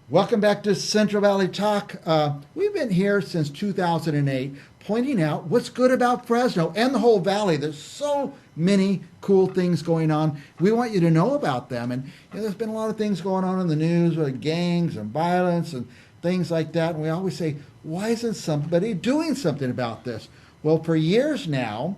Welcome back to Central Valley Talk. We've been here since 2008 pointing out what's good about Fresno and the whole valley. There's so many cool things going on. We want you to know about them. And there's been a lot of things going on in the news with gangs and violence and things like that. And we always say, why isn't somebody doing something about this? Well, for years now,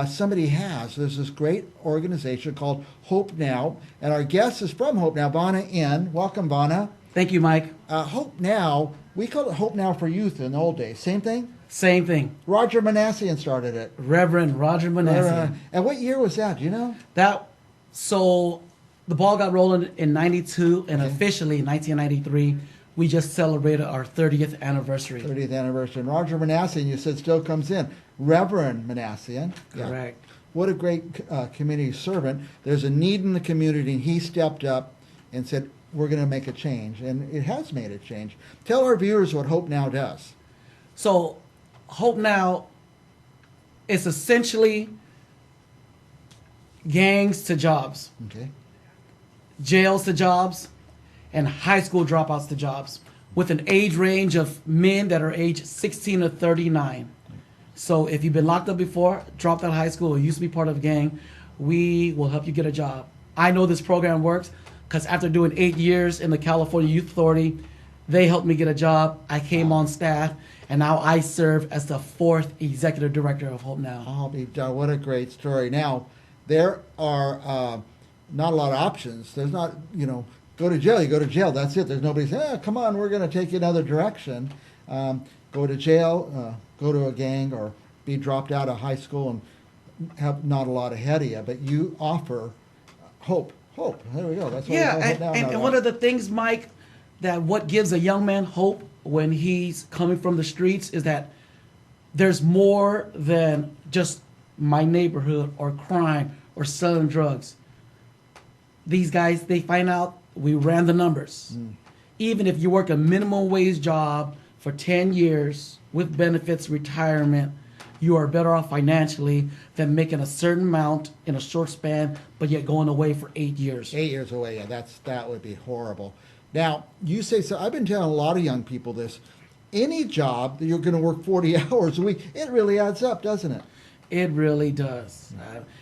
somebody has. There's this great organization called Hope Now. And our guest is from Hope Now, Vanna In. Welcome, Vanna. Thank you, Mike. Hope Now, we called it Hope Now for Youth in the old days. Same thing? Same thing. Roger Manassian started it. Reverend Roger Manassian. And what year was that? Do you know? So the ball got rolling in 92, and officially in 1993, we just celebrated our 30th anniversary. 30th anniversary. And Roger Manassian, you said, still comes in. Reverend Manassian. Correct. Yeah. What a great community servant. There's a need in the community, and he stepped up and said, we're going to make a change, and it has made a change. Tell our viewers what Hope Now does. So Hope Now is essentially gangs to jobs, Okay. jails to jobs, and high school dropouts to jobs, with an age range of men that are age 16 to 39. So if you've been locked up before, dropped out of high school, or used to be part of a gang, we will help you get a job. I know this program works because after doing 8 years in the California Youth Authority, they helped me get a job. I came on staff, and now I serve as the 4th executive director of Hope Now. I'll be done. What a great story. Now, there are not a lot of options. There's not, go to jail, you go to jail. That's it. There's nobody saying, come on, we're going to take you another direction. Go to jail, go to a gang, or be dropped out of high school and have not a lot ahead of you. But you offer hope. Hope. There we go. That's what Yeah, Hope Now. and one of the things, Mike, that what gives a young man hope when he's coming from the streets is that there's more than just my neighborhood or crime or selling drugs. These guys, they find out we ran the numbers. Even if you work a minimum wage job for 10 years with benefits, retirement, you are better off financially than making a certain amount in a short span, but yet going away for 8 years. 8 years away, yeah, that would be horrible. Now, you say, so I've been telling a lot of young people this, any job that you're going to work 40 hours a week, it really adds up, doesn't it? It really does.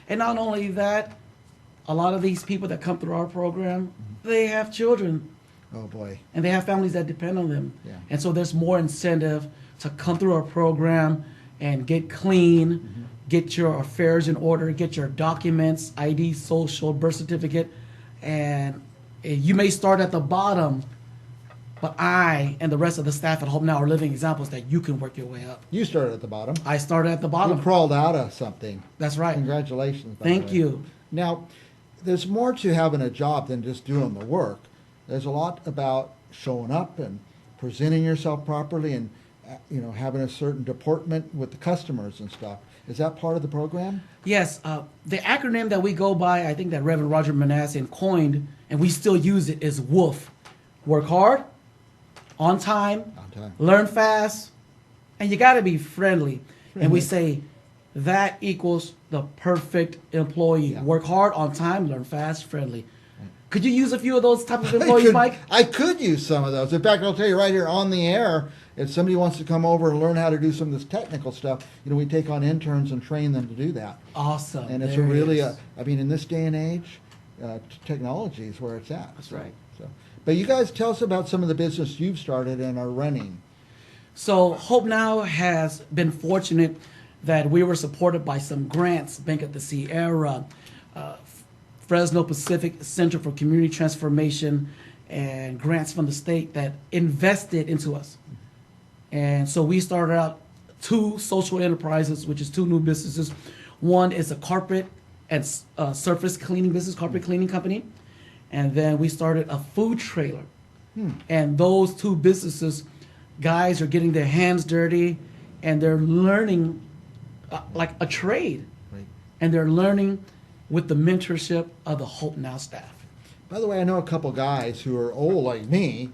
And not only that, a lot of these people that come through our program, they have children. Oh, boy. And they have families that depend on them. Yeah. And so there's more incentive to come through our program and get clean, get your affairs in order, get your documents, ID, social, birth certificate. And you may start at the bottom, but I and the rest of the staff at Hope Now are living examples that you can work your way up. You started at the bottom. I started at the You bottom. crawled out of something. That's right. Congratulations. by the Thank way. you. Now, there's more to having a job than just doing the work. There's a lot about showing up and presenting yourself properly and having a certain deportment with the customers and stuff. Is that part of the program? Yes, the acronym that we go by, I think that Reverend Roger Manassian coined, and we still use it, is WOOF. Work hard, on time, learn fast, and you got to be friendly. And we say that equals the perfect employee. Yeah. Work hard, on time, learn fast, friendly. Could you use a few of those type of employees, Mike? I could use some of those. In fact, I'll tell you right here on the air, if somebody wants to come over and learn how to do some of this technical stuff, we take on interns and train them to do that. Awesome. And it's in this day and age, technology is where it's at. That's right. But you guys tell us about some of the business you've started and are running. So Hope Now has been fortunate that we were supported by some grants, Bank of the Sierra, Fresno Pacific Center for Community Transformation, and grants from the state that invested into us. And so we started out 2 social enterprises, which is 2 new businesses. One is a carpet and surface cleaning business, carpet cleaning company. And then we started a food trailer. And those 2 businesses, guys are getting their hands dirty and they're learning like a trade. Right. And they're learning with the mentorship of the Hope Now staff. By the way, I know a couple guys who are old like me,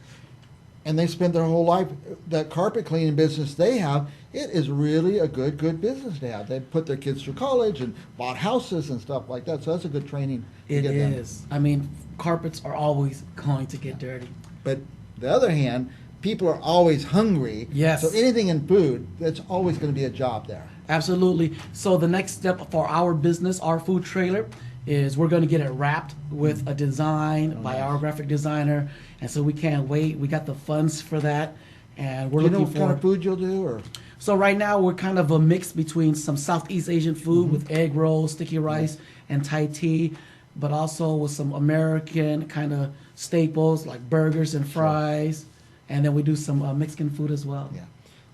and they spent their whole life, that carpet cleaning business they have, it is really a good business to have. They put their kids through college and bought houses and stuff like that, so that's a good training to It get them. is. I mean, carpets are always going to get dirty. But The other hand, people are always hungry. Yes. So anything in food, that's always going to be a job there. Absolutely. So the next step for our business, our food trailer, is we're going to get it wrapped with a design by our graphic designer, and so we can't wait. We got the funds for that, and we're Do you know looking what kind of food you'll do, or? So right now we're kind of a mix between some Southeast Asian food with egg rolls, sticky rice, and Thai tea, but also with some American kind of staples like burgers and fries, and then we do some Mexican food as well. Yeah,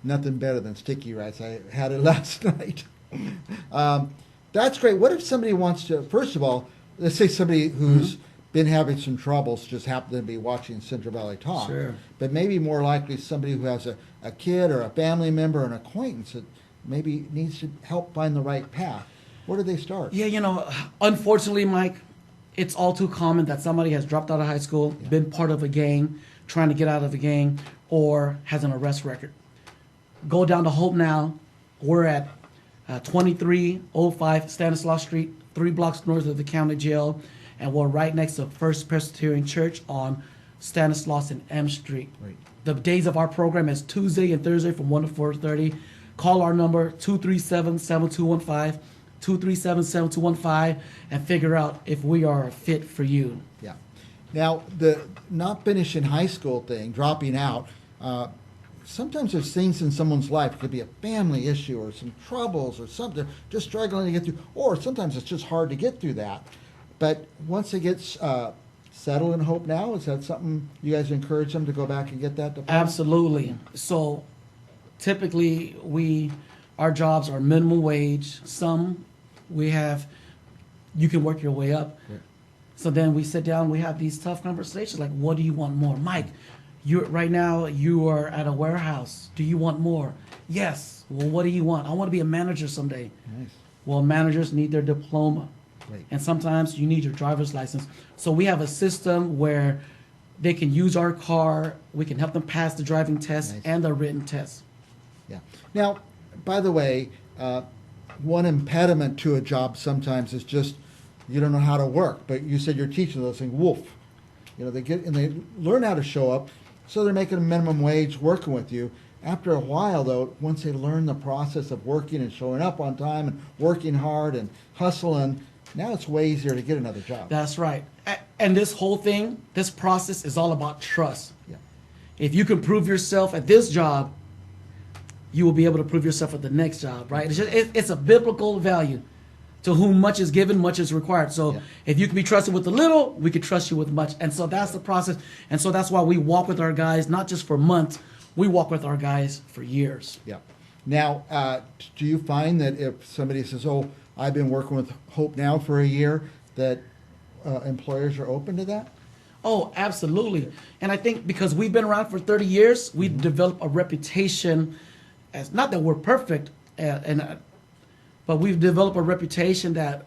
nothing better than sticky rice. I had it last night. That's great. What if somebody wants to, first of all, let's say somebody who's been having some troubles just happen to be watching Central Valley Talk, Sure. but maybe more likely somebody who has a kid or a family member, an acquaintance that maybe needs to help find the right path. Where do they start? Yeah, unfortunately, Mike, it's all too common that somebody has dropped out of high school, been part of a gang, trying to get out of a gang, or has an arrest record. Go down to Hope Now. We're at 2305 Stanislaus Street, 3 blocks north of the county jail, and we're right next to First Presbyterian Church on Stanislaus and M Street. Right. The days of our program is Tuesday and Thursday from 1 to 4:30. Call our number 237-7215, 237-7215, and figure out if we are a fit for you. Yeah. Now, the not finishing high school thing, dropping out, sometimes there's things in someone's life. It could be a family issue or some troubles or something, just struggling to get through. Or sometimes it's just hard to get through that. But once they get settled in Hope Now, is that something you guys encourage them to go back and get that diploma? Absolutely. So typically our jobs are minimum wage. Some you can work your way up. Yeah. So then we sit down, we have these tough conversations like, what do you want more? Mike, right now you are at a warehouse. Do you want more? Yes. Well, what do you want? I want to be a manager someday. Nice. Well, managers need their diploma. Great. And sometimes you need your driver's license. So we have a system where they can use our car. We can help them pass the driving test Nice. and the written test. Yeah. Now, by the way, one impediment to a job sometimes is just you don't know how to work. But you said you're teaching those things. Woof. They learn how to show up, so they're making a minimum wage working with you. After a while, though, once they learn the process of working and showing up on time and working hard and hustling, now it's way easier to get another job. That's right. And this whole thing, this process is all about trust. Yeah. If you can prove yourself at this job, you will be able to prove yourself at the next job, right? It's a biblical value. To whom much is given, much is required. So if you can be trusted with a little, we can trust you with much. And so that's the process. And so that's why we walk with our guys, not just for months, we walk with our guys for years. Yeah. Now, do you find that if somebody says, "Oh, I've been working with Hope Now for a year," that employers are open to that? Oh, absolutely. And I think because we've been around for 30 years, we've developed a reputation as, not that we're perfect, but we've developed a reputation that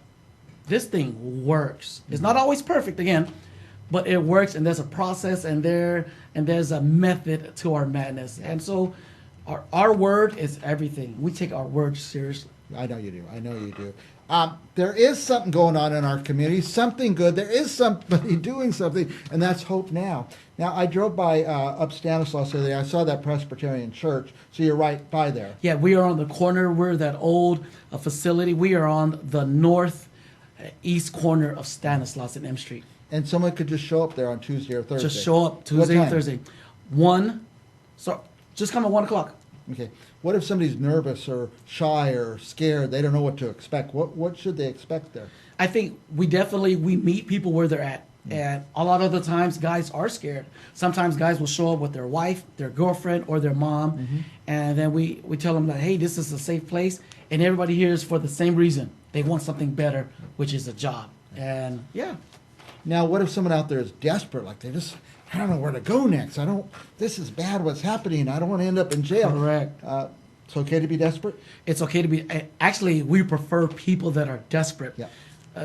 this thing works. It's not always perfect, again, but it works, and there's a process, and there's a method to our madness. And so our word is everything. We take our word seriously. I know you do. I know you do. There is something going on in our community, something good. There is somebody doing something, and that's Hope Now. Now, I drove by up Stanislaus the other day. I saw that Presbyterian church, so you're right by there. Yeah, we are on the corner. We're that old facility. We are on the northeast corner of Stanislaus and M Street. And someone could just show up there on Tuesday or Thursday. Just show up Tuesday and Thursday. Just come at 1 o'clock. Okay. What if somebody's nervous or shy or scared? They don't know what to expect. What should they expect there? I think we meet people where they're at. And a lot of the times guys are scared. Sometimes guys will show up with their wife, their girlfriend, or their mom. And then we tell them that, hey, this is a safe place. And everybody here is for the same reason. They want something better, which is a job. And yeah. Now, what if someone out there is desperate? Like I don't know where to go next. This is bad what's happening. I don't want to end up in jail. Correct. It's okay to be desperate? It's okay to be. Actually, we prefer people that are desperate. Yeah.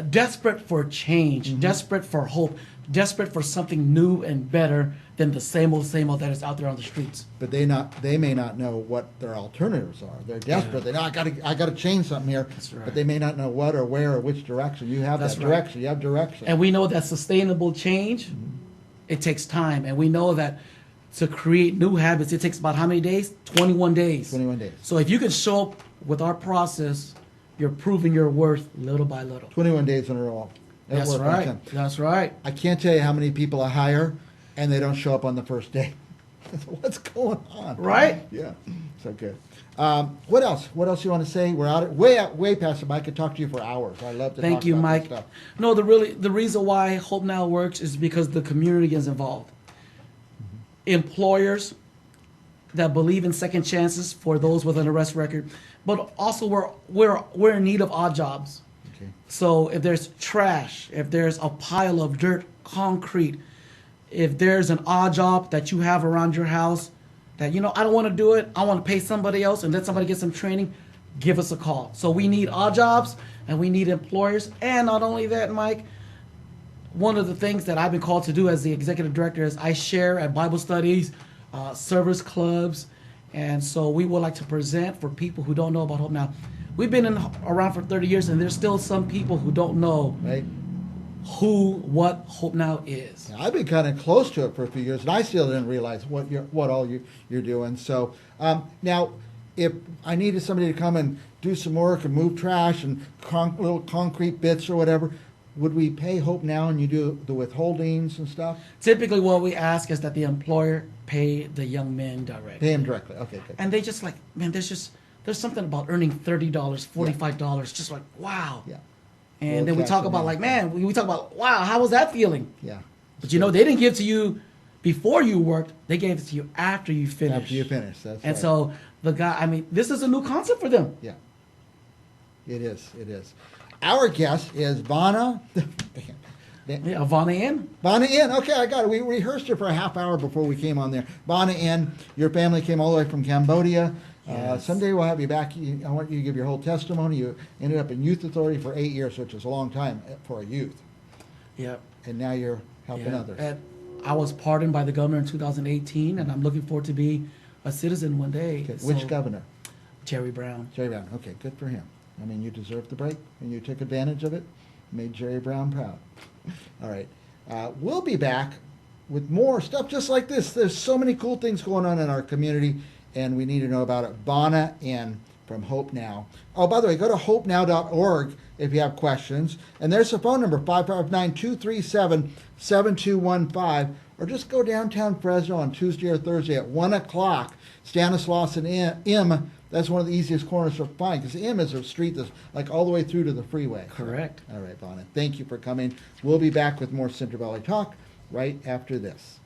Desperate for change, desperate for hope, desperate for something new and better than the same old that is out there on the streets. But they may not know what their alternatives are. They're desperate. They know I got to change something here. That's right. But they may not know what or where or which direction. You have That's that right. direction. You have direction. And we know that sustainable change, it takes time. And we know that to create new habits, it takes about how many days? 21 days. 21 days. So if you can show up with our process, you're proving your worth little by little. 21 days in a row. At That's work on right. time. That's right. I can't tell you how many people I hire and they don't show up on the first day. What's going on? Right? Yeah. So good. What else? What else you want to say? We're way past it. I could talk to you for hours. I love to Thank talk you, about Mike. this stuff. No, the reason why Hope Now works is because the community is involved. Employers that believe in second chances for those with an arrest record, but also we're in need of odd jobs. Okay. So if there's trash, if there's a pile of dirt, concrete, if there's an odd job that you have around your house that, you know, I don't want to do it, I want to pay somebody else and let somebody get some training, give us a call. So we need odd jobs and we need employers. And not only that, Mike, one of the things that I've been called to do as the executive director is I share at Bible studies, service clubs, and so we would like to present for people who don't know about Hope Now. We've been around for 30 years, and there's still some people who don't know Right. what Hope Now is. I've been kind of close to it for a few years, and I still didn't realize what all you're doing. So now, if I needed somebody to come and do some work and move trash and little concrete bits or whatever, would we pay Hope Now and you do the withholdings and stuff? Typically, what we ask is that the employer pay the young men directly. Pay them directly. Okay, good. And they just like, man, there's something about earning $30, $45, just like, wow. Yeah. And Little then we cash talk in about hand. like, man, we talk about, wow, how was that feeling? Yeah. But you know, they didn't give to you before you worked. They gave it to you after you finished. After you finish, that's And right. so the guy, I mean, this is a new concept for them. Yeah. It is. It is. Our guest is Vanna. Yeah, Vanna In. Vanna In. Okay, I got it. We rehearsed it for a half hour before we came on there. Vanna In. Your family came all the way from Cambodia. Yes. Someday we'll have you back. I want you to give your whole testimony. You ended up in youth authority for 8 years, which is a long time for a youth. Yep. And now you're helping Yeah. others. And I was pardoned by the governor in 2018, and I'm looking forward to be a citizen one day. Okay, which So, governor? Jerry Brown. Jerry Brown. Okay, good for him. I mean, you deserved the break, and you took advantage of it. Made Jerry Brown proud. All right. We'll be back with more stuff just like this. There's so many cool things going on in our community, and we need to know about it. Vanna In from Hope Now. Oh, by the way, go to hopenow.org if you have questions. And there's the phone number, 559-237-7215. Or just go downtown Fresno on Tuesday or Thursday at 1 o'clock. Stanislaus and M. That's one of the easiest corners to find because M is a street that's like all the way through to the freeway. Correct. All right, Vanna. Thank you for coming. We'll be back with more Central Valley Talk right after this.